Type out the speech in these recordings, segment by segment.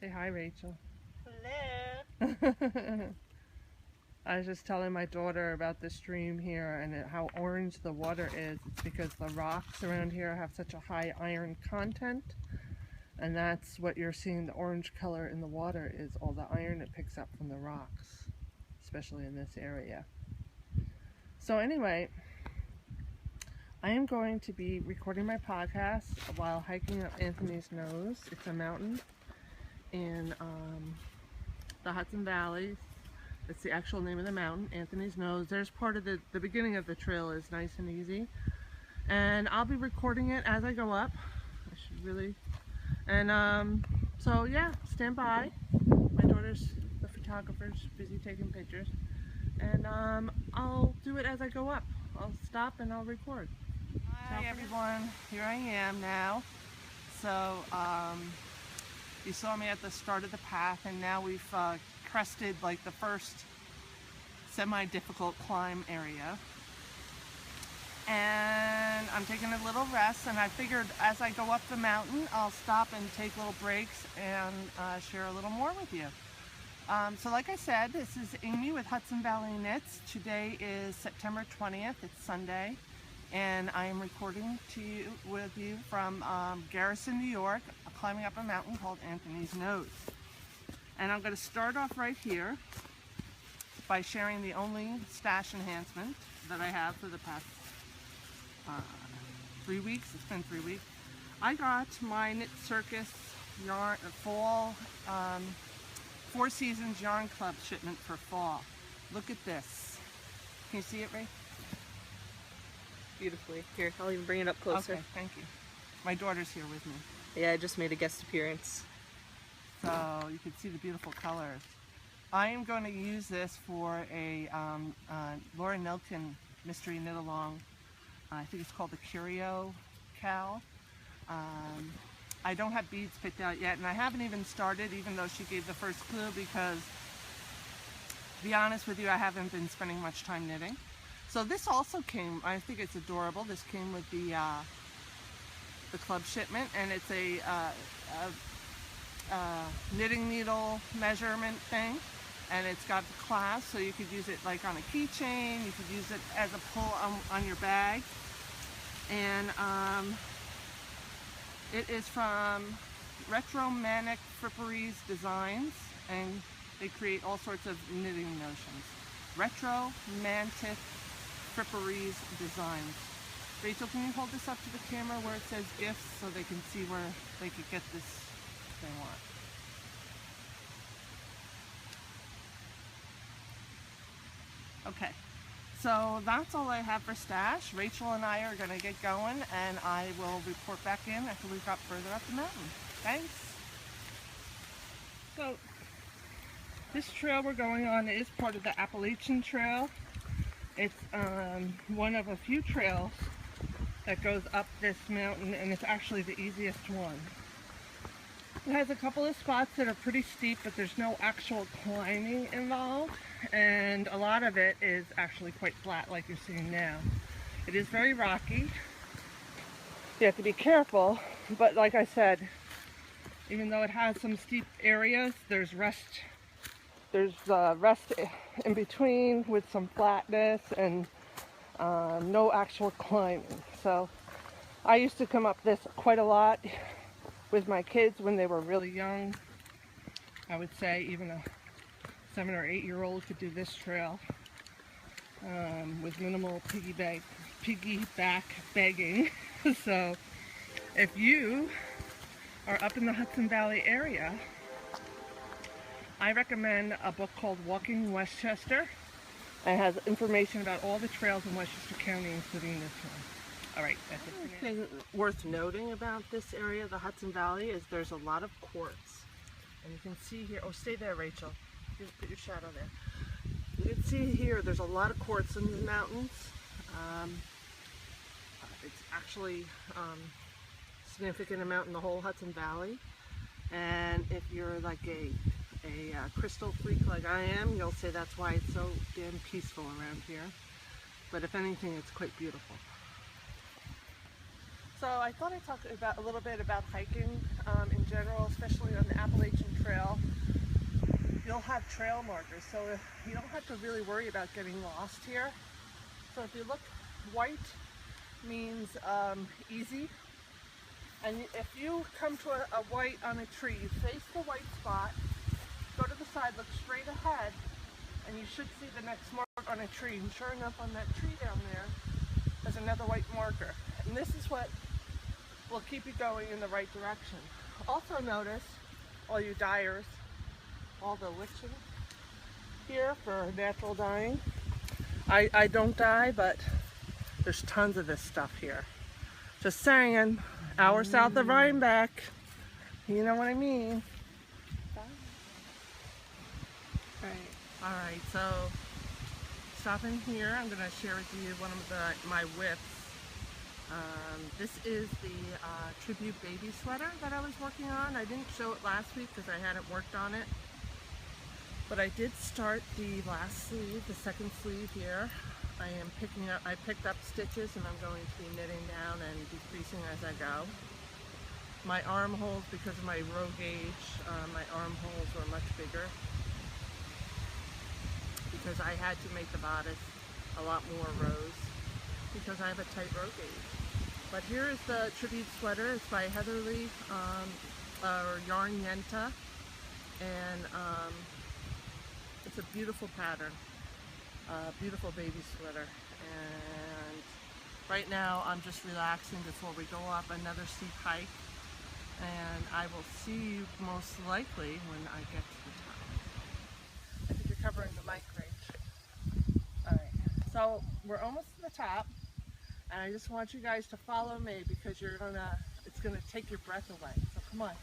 Say hi, Rachel. Hello. I was just telling my daughter about the stream here and how orange the water is. It's because the rocks around here have such a high iron content, and that's what you're seeing. The orange color in the water is all the iron it picks up from the rocks, especially in this area. So anyway, I am going to be recording my podcast while hiking up Anthony's Nose. It's a mountain in the Hudson Valley. It's the actual name of the mountain, Anthony's Nose. There's part of the beginning of the trail is nice and easy. And I'll be recording it as I go up. I should really. And so yeah, stand by. My daughter's the photographer's busy taking pictures. And I'll do it as I go up. I'll stop and I'll record. Hi everyone, here I am now. So you saw me at the start of the path, and now we've crested like the first semi-difficult climb area, and I'm taking a little rest, and I figured as I go up the mountain I'll stop and take little breaks and share a little more with you. So like I said, this is Amy with Hudson Valley Knits. Today is September 20th, it's Sunday, and I am recording with you from Garrison, New York, climbing up a mountain called Anthony's Nose. And I'm going to start off right here by sharing the only stash enhancement that I have for the past 3 weeks. It's been 3 weeks. I got my Knit Circus yarn fall Four Seasons Yarn Club shipment for fall. Look at this. Can you see it, Ray? Beautifully. Here, I'll even bring it up closer. Okay, thank you. My daughter's here with me. Yeah, I just made a guest appearance. So you can see the beautiful colors. I am going to use this for a Laura Nelkin mystery knit along. I think it's called the Curio Cow. I don't have beads picked out yet, and I haven't even started, even though she gave the first clue, because to be honest with you, I haven't been spending much time knitting. So this also came, I think it's adorable. This came with the club shipment, and it's a knitting needle measurement thing, and it's got the clasp, so you could use it like on a keychain, you could use it as a pull on your bag. And it is from Retro Manic Fripperies Designs, and they create all sorts of knitting notions. Retro Manic Fripperies Designs. Rachel, can you hold this up to the camera where it says gifts so they can see where they could get this if they want? Okay, so that's all I have for stash. Rachel and I are going to get going, and I will report back in after we've got further up the mountain. Thanks. So this trail we're going on is part of the Appalachian Trail. It's one of a few trails that goes up this mountain, and it's actually the easiest one. It has a couple of spots that are pretty steep, but there's no actual climbing involved, and a lot of it is actually quite flat like you're seeing now. It is very rocky. You have to be careful, but like I said, even though it has some steep areas, there's rest in between with some flatness and no actual climbing. So I used to come up this quite a lot with my kids when they were really young. I would say even a 7 or 8 year old could do this trail with minimal piggyback begging. So if you are up in the Hudson Valley area, I recommend a book called Walking Westchester. It has information about all the trails in Westchester County, including this one. All right, that's it. One thing worth noting about this area, the Hudson Valley, is there's a lot of quartz. And you can see here, oh, stay there, Rachel. Just put your shadow there. You can see here, there's a lot of quartz in the mountains. It's actually a significant amount in the whole Hudson Valley. And if you're like a crystal freak like I am, you'll say that's why it's so damn peaceful around here. But if anything, it's quite beautiful. So I thought I'd talk about a little bit about hiking in general, especially on the Appalachian Trail. trail, you'll have trail markers, so you don't have to really worry about getting lost here. So if you look, white means easy, and if you come to a white on a tree, you face the white spot, go to the side, look straight ahead, and you should see the next mark on a tree. And sure enough, on that tree down there, there's another white marker. And this is what will keep you going in the right direction. Also notice, all you dyers, all the witching here for natural dyeing. I don't dye, but there's tons of this stuff here. Just saying, hour south of Rhinebeck. You know what I mean. Alright, so stopping here, I'm going to share with you one of my whips. This is the tribute baby sweater that I was working on. I didn't show it last week because I hadn't worked on it. But I did start the last sleeve, the second sleeve here. I picked up stitches and I'm going to be knitting down and decreasing as I go. My armholes, because of my row gauge, my armholes were much bigger, because I had to make the bodice a lot more rows because I have a tight row gauge. But here is the tribute sweater. It's by Heatherly or Yarn Yenta, and it's a beautiful pattern, beautiful baby sweater. And right now I'm just relaxing before we go up another steep hike, and I will see you most likely when I get to the top. I think you're covering the mic range. Alright, so we're almost to the top, and I just want you guys to follow me because it's gonna take your breath away. So come on.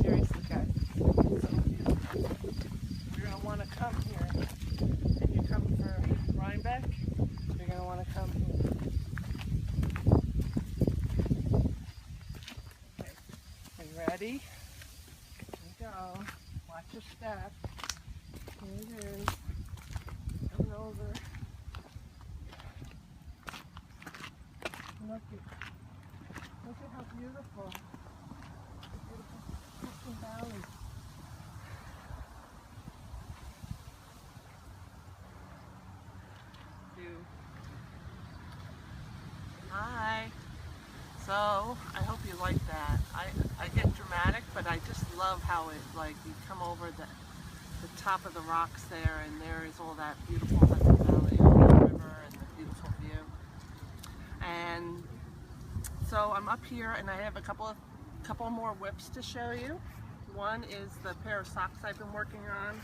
Seriously, guys, it's so beautiful. You're gonna want to come here. If you come for Rhinebeck, you're gonna want to come here. Okay, are you ready? Here we go. Watch your step. Here it is. Coming over. Look at how beautiful. The beautiful Hudson Valley. Hi. So I hope you like that. I get dramatic, but I just love how it, like, you come over the top of the rocks there, and there is all that beautiful Hudson Valley and the river and the beautiful view. And so I'm up here, and I have a couple more whips to show you. One is the pair of socks I've been working on.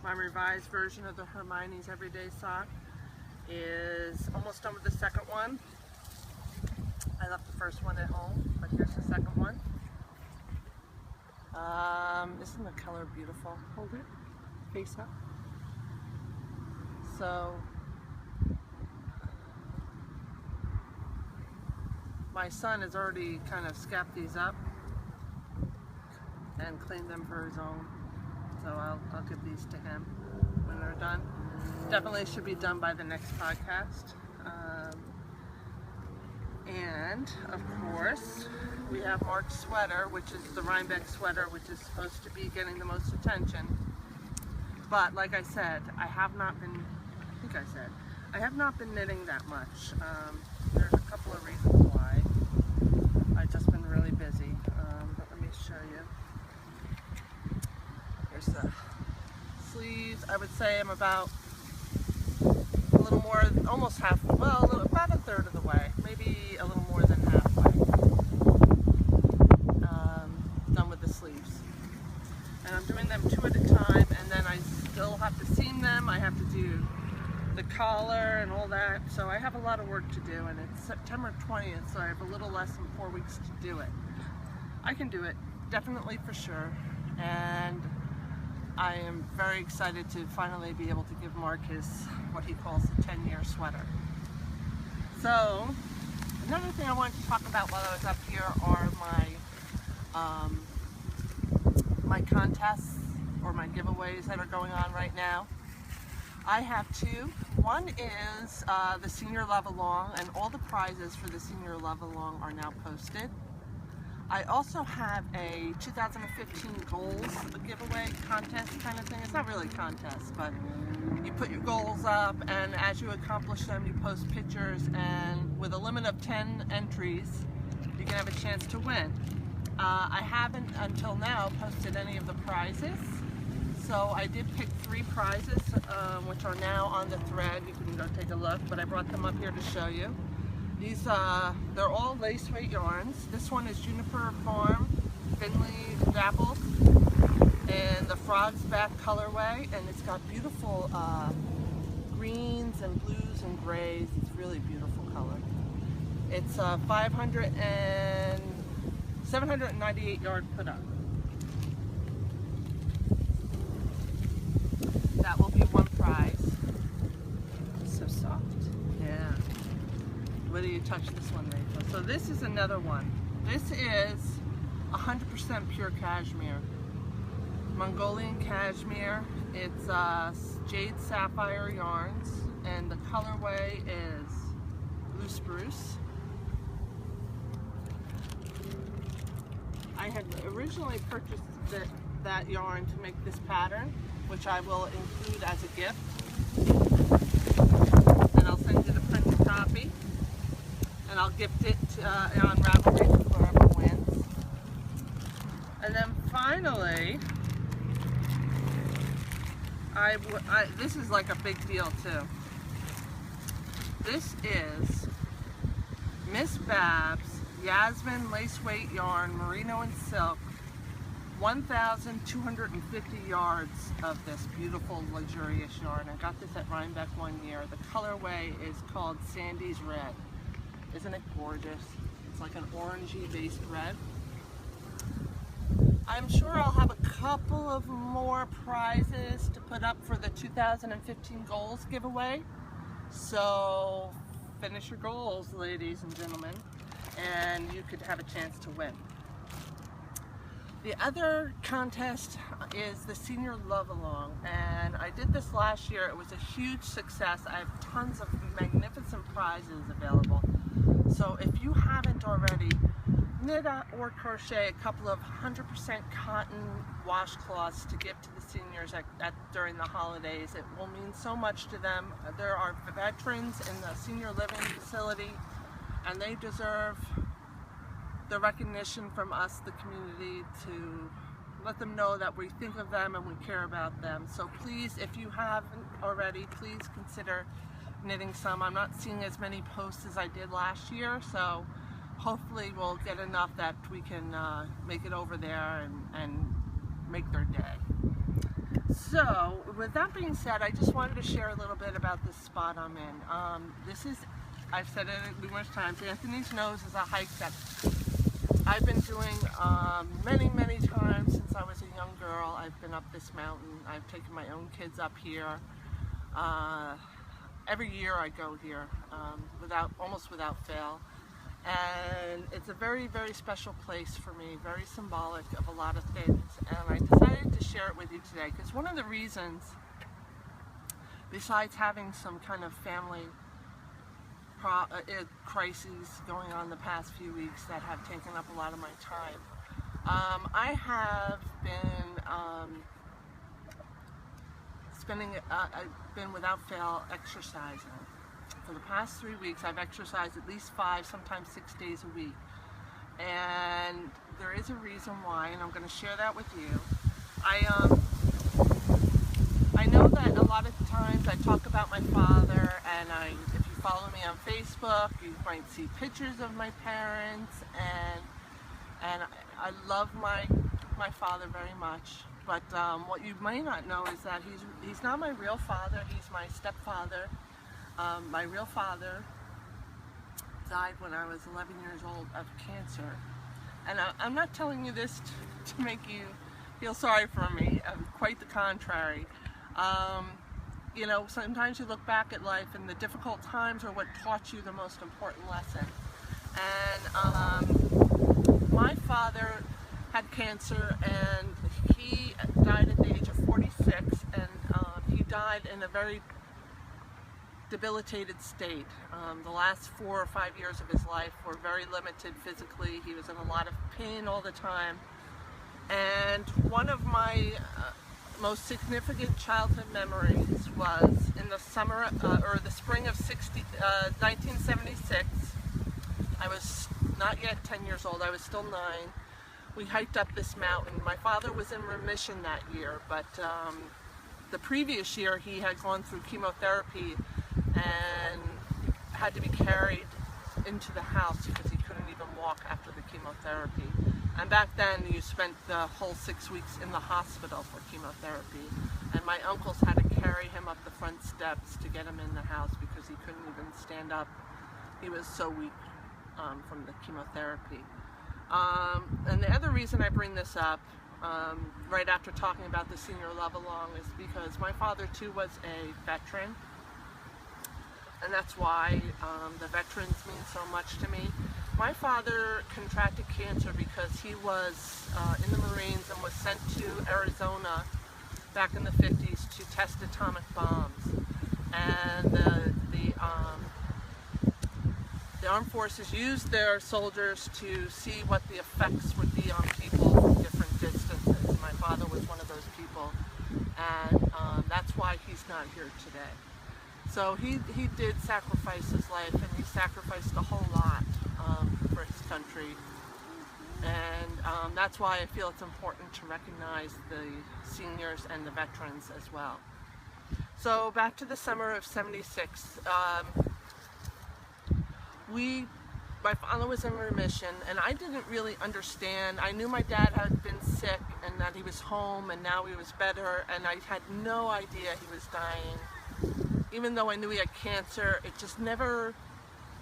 My revised version of the Hermione's Everyday Sock is almost done with the second one. I left the first one at home, but here's the second one. Isn't the color beautiful? Hold it, face up. So my son has already kind of scapped these up and cleaned them for his own. So I'll give these to him when they're done. Definitely should be done by the next podcast. And of course, we have Mark's sweater, which is the Rhinebeck sweater, which is supposed to be getting the most attention. But like I said, I have not been knitting that much. There's a couple of reasons why. I've just been really busy. But let me show you. Here's the sleeves. I would say I'm about a little more, almost half, well, about a third of the way, maybe a little more than halfway, done with the sleeves. And I'm doing them 2 at a time, and then I still have to seam them. I have to do the collar and all that, so I have a lot of work to do, and it's September 20th, so I have a little less than 4 weeks to do it. I can do it, definitely, for sure, and I am very excited to finally be able to give Mark his, what he calls the 10-year sweater. So, another thing I wanted to talk about while I was up here are my contests or my giveaways that are going on right now. I have two. One is the senior love along, and all the prizes for the senior love along are now posted. I also have a 2015 goals giveaway contest kind of thing. It's not really a contest, but you put your goals up, and as you accomplish them, you post pictures, and with a limit of 10 entries, you can have a chance to win. I haven't until now posted any of the prizes, so I did pick 3 prizes, which are now on the thread. You can go take a look, but I brought them up here to show you. These, they're all lace weight yarns. This one is Juniper Farm, Finley Dappled, and the Frog's Back colorway, and it's got beautiful greens and blues and grays. It's really beautiful color. It's 798 yard put up. That will be one prize. So soft. Yeah. Whether you touch this one, Rachel. So this is another one. This is 100% pure cashmere. Mongolian cashmere. It's jade sapphire yarns, and the colorway is blue spruce. I had originally purchased that yarn to make this pattern, which I will include as a gift. And I'll send you the printed copy. And I'll gift it on Ravelry to whoever wins. And then finally, this is like a big deal too. This is Miss Babs Yasmin Lace Weight Yarn, Merino and Silk, 1,250 yards of this beautiful, luxurious yarn. I got this at Rhinebeck one year. The colorway is called Sandy's Red. Isn't it gorgeous? It's like an orangey based red. I'm sure I'll have a couple of more prizes to put up for the 2015 goals giveaway. So finish your goals, ladies and gentlemen, and you could have a chance to win. The other contest is the Senior Love Along, and I did this last year. It was a huge success. I have tons of magnificent prizes available. So if you haven't already, knit or crochet a couple of 100% cotton washcloths to give to the seniors during the holidays. It will mean so much to them. There are veterans in the senior living facility, and they deserve the recognition from us, the community, to let them know that we think of them and we care about them. So please, if you haven't already, please consider knitting some. I'm not seeing as many posts as I did last year, so hopefully we'll get enough that we can make it over there and make their day. So with that being said, I just wanted to share a little bit about this spot I'm in. This is, I've said it numerous times, Anthony's Nose is a hike that I've been doing many times since I was a young girl. I've been up this mountain. I've taken my own kids up here. Every year I go here, almost without fail. And it's a very special place for me, very symbolic of a lot of things. And I decided to share it with you today because one of the reasons, besides having some kind of family crises going on the past few weeks that have taken up a lot of my time, I have been I've been without fail exercising. For the past 3 weeks, I've exercised at least 5, sometimes 6 days a week. And there is a reason why, and I'm going to share that with you. I know that a lot of times I talk about my father, and if you follow me on Facebook, you might see pictures of my parents, and I love my father very much. But what you may not know is that he's not my real father. He's my stepfather. My real father died when I was 11 years old of cancer. And I'm not telling you this to make you feel sorry for me. Quite the contrary. You know, sometimes you look back at life and the difficult times are what taught you the most important lesson. And my father had cancer, and he died at the age of 46, and he died in a very debilitated state. The last 4 or 5 years of his life were very limited physically. He was in a lot of pain all the time. And one of my most significant childhood memories was in the summer or the spring of 1976. I was not yet 10 years old. I was still 9. We hiked up this mountain. My father was in remission that year, but the previous year he had gone through chemotherapy and had to be carried into the house because he couldn't even walk after the chemotherapy. And back then you spent the whole 6 weeks in the hospital for chemotherapy. And my uncles had to carry him up the front steps to get him in the house because he couldn't even stand up. He was so weak from the chemotherapy. And the other reason I bring this up right after talking about the senior love along is because my father too was a veteran. And that's why the veterans mean so much to me. My father contracted cancer because he was in the Marines and was sent to Arizona back in the 50s to test atomic bombs. And the armed forces used their soldiers to see what the effects would be on people from different distances. My father was one of those people, and that's why he's not here today. So he did sacrifice his life, and he sacrificed a whole lot for his country. And that's why I feel it's important to recognize the seniors and the veterans as well. So back to the summer of '76. My father was in remission, and I didn't really understand. I knew my dad had been sick and that he was home and now he was better, and I had no idea he was dying. Even though I knew he had cancer, it just never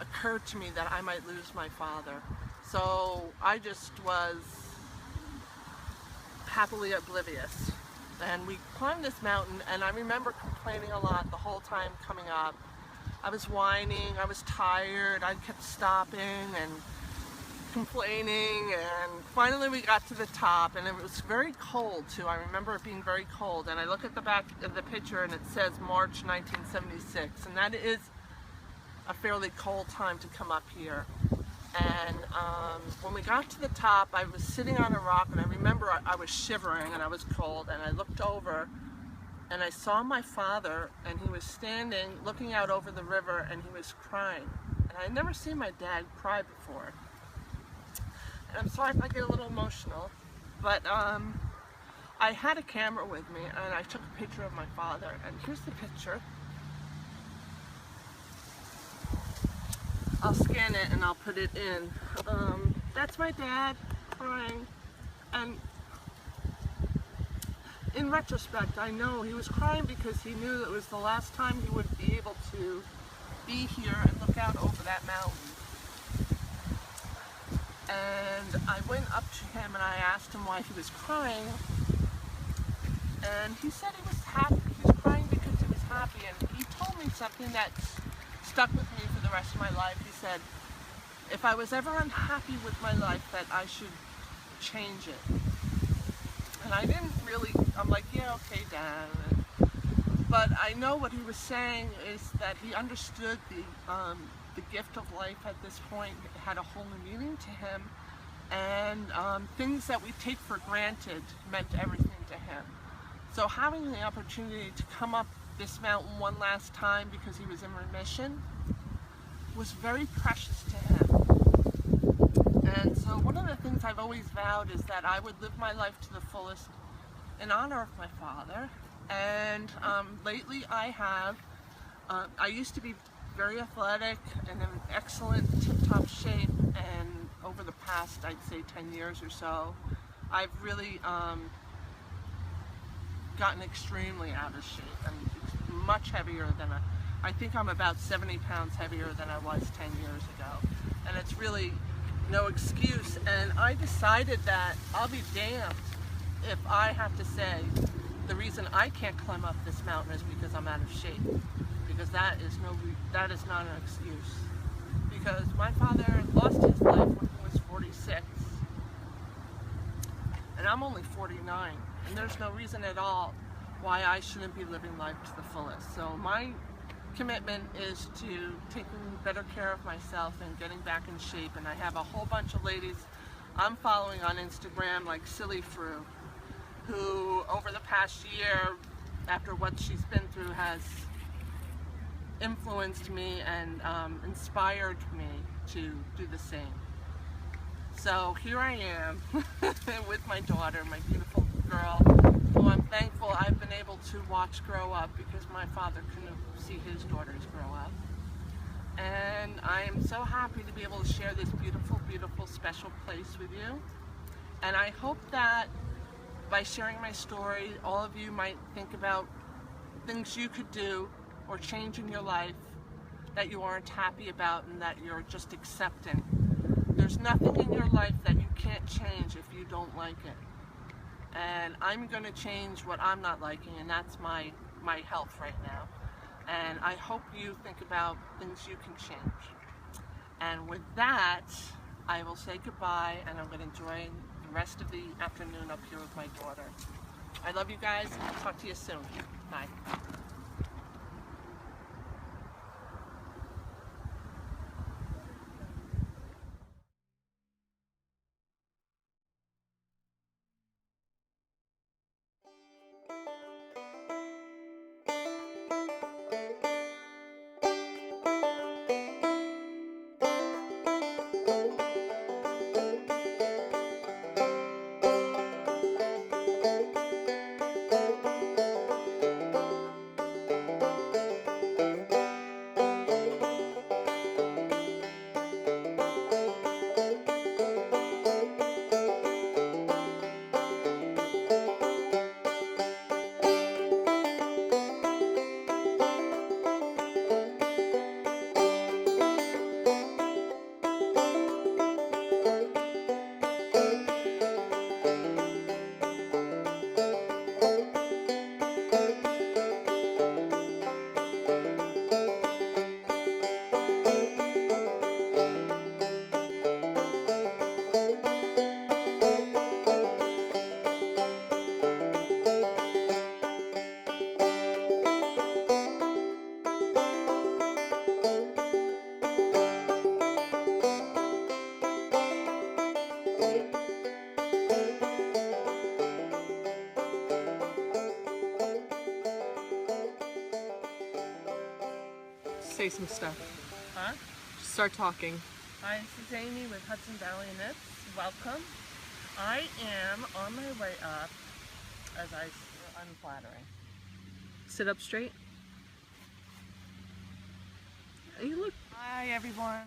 occurred to me that I might lose my father. So I just was happily oblivious. And we climbed this mountain, and I remember complaining a lot the whole time coming up. I was whining, I was tired, I kept stopping and complaining, and finally we got to the top, and it was very cold too. I remember it being very cold, and I look at the back of the picture and it says March 1976, and that is a fairly cold time to come up here. And when we got to the top, I was sitting on a rock, and I remember I was shivering and I was cold, and I looked over and I saw my father, and he was standing looking out over the river, and he was crying. And I'd never seen my dad cry before. And I'm sorry if I get a little emotional, but I had a camera with me, and I took a picture of my father, and here's the picture. I'll scan it and I'll put it in. That's my dad crying, and in retrospect, I know he was crying because he knew that it was the last time he would be able to be here and look out over that mountain. And I went up to him and I asked him why he was crying, and he said he was happy. He was crying because he was happy, and he told me something that stuck with me for the rest of my life. He said, if I was ever unhappy with my life, that I should change it. And I didn't really, I'm like, yeah, okay, Dad. But I know what he was saying is that he understood the gift of life at this point. It had a whole new meaning to him. And things that we take for granted meant everything to him. So having the opportunity to come up this mountain one last time because he was in remission was very precious to him. And so one of the things I've always vowed is that I would live my life to the fullest in honor of my father. And lately I have. I used to be very athletic and in excellent tip-top shape, and over the past, I'd say 10 years or so, I've really gotten extremely out of shape and much heavier than I think I'm about 70 pounds heavier than I was 10 years ago. And it's really no excuse, and I decided that I'll be damned if I have to say the reason I can't climb up this mountain is because I'm out of shape, because that is not an excuse. Because my father lost his life when he was 46, and I'm only 49, and there's no reason at all why I shouldn't be living life to the fullest. So my commitment is to taking better care of myself and getting back in shape, and I have a whole bunch of ladies I'm following on Instagram, like Silly Fru, who over the past year, after what she's been through, has influenced me and inspired me to do the same. So here I am with my daughter, my beautiful girl, who I'm thankful I've been able to watch grow up, because my father couldn't see his daughters grow up. And I am so happy to be able to share this beautiful, beautiful, special place with you. And I hope that by sharing my story, all of you might think about things you could do or change in your life that you aren't happy about and that you're just accepting. There's nothing in your life that you can't change if you don't like it. And I'm going to change what I'm not liking, and that's my health right now. And I hope you think about things you can change. And with that, I will say goodbye, and I'm going to enjoy the rest of the afternoon up here with my daughter. I love you guys. I'll talk to you soon. Bye. Say some stuff. Huh? Just start talking. Hi, this is Amy with Hudson Valley Knits. Welcome. I am on my way up, as I'm unflattering. Sit up straight. You look. Hi, everyone.